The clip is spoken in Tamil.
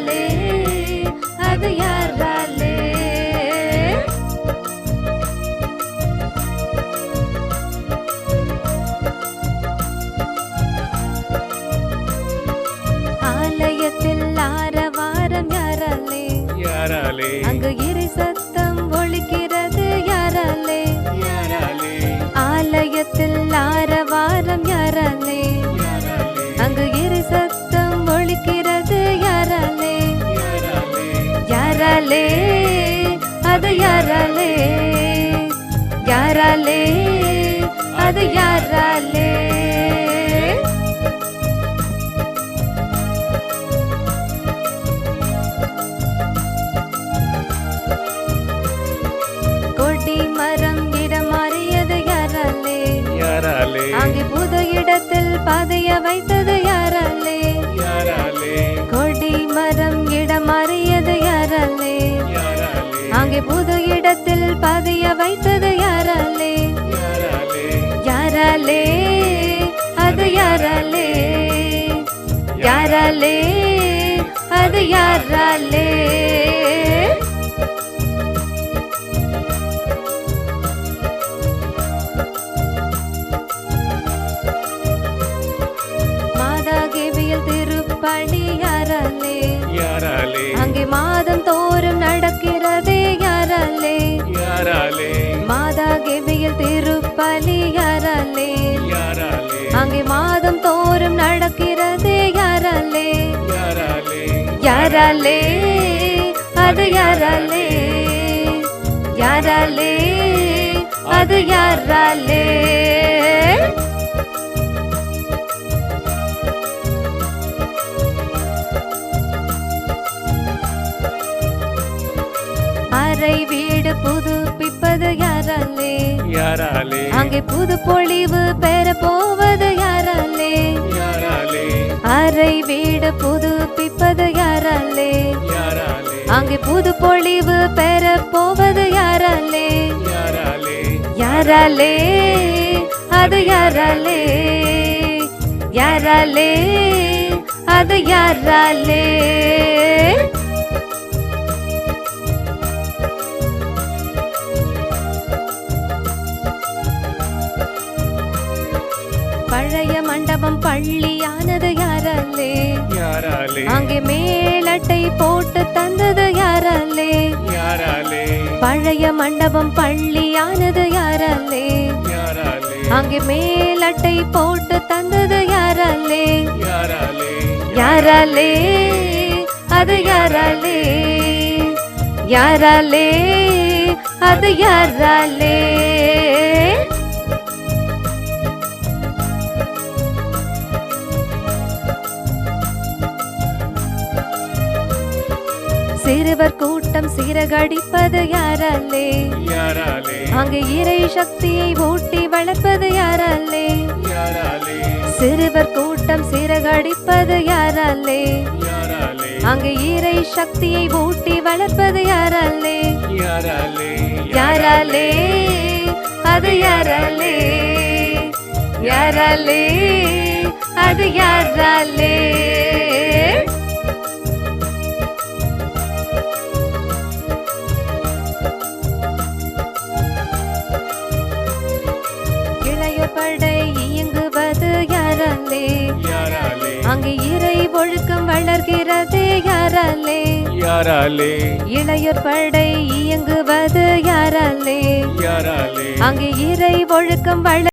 யாராலே அது யாராலே ஆலயத்தில் ஆரவாரம் யாராலே யாராலே அங்கு இறை சத்தம் ஒலிக்கிறது யாராலே யாராலே ஆலயத்தில் ஆரவாரம் யாராலே அங்கு இறை சத்தம் ஒலிக்கிறது யாராலே யாராலே அது யாராலே யாராலே அது யாராலே கொடி மரம் இடம் மாறியது யாராலே யாராலே அங்கே புது இடத்தில் பாதைய வைத்தது யாராலே யாராலே கொடி மரம் இடம் மாறியது யாராலே யாராலே அங்கே புது இடத்தில் பாதைய வைத்தது யாராலே யாராலே யாராலே அது யாராலே யாராலே அது யாராலே மாதா கேவியல் திருப்பணி யாராலே யாராலே அங்கே மாதம் தோறும் நடக்கிறதே யாராலே யாராலே மாதா கேவியல் திருப்பலி யாராலே யாராலே அங்கே மாதம் தோறும் நடக்கிறதே யாராலே யாராலே யாராலே அது யாராலே யாராலே அது யாராலே அறை வீடு புதுப்பிப்பது யாராலே யாராலே அங்கே புது பொழிவு பெற போவது யாராலே யாராலே அறை வீடு புதுப்பிப்பது யாராலே யாராலே அங்கே புது பொழிவு பெற போவது யாராலே யாராலே யாராலே அது யாராலே யாராலே அது யாராலே பழைய மண்டபம் பள்ளியானது யாராலே யாராலே அங்கே மேலட்டை போட்டு தந்தது யாராலே யாராலே பழைய மண்டபம் பள்ளியானது யாராலே யாராலே அங்கே மேலட்டை போட்டு தந்தது யாராலே யாராலே யாராலே அது யாராலே யாராலே அது யாராலே சிறுவர் கூட்டம் சீரகடிப்பது யாராலே யாராலே அங்கே இறை சக்தியை ஊட்டி வளர்ப்பது யாராலே யாராலே சிறுவர் கூட்டம் சீரகடிப்பது யாராலே யாராலே அங்கே இறை சக்தியை ஊட்டி வளர்ப்பது யாராலே யாராலே யாராலே அது யாராலே யாராலே அது யாராலே இளையோர் படை இயங்குவது யாராலே யாராலே அங்கே இறை ஒழுக்கம் வளர்கிறது யாராலே யாராலே இளையோர் படை இயங்குவது யாராலே யாராலே அங்கே இறை ஒழுக்கம்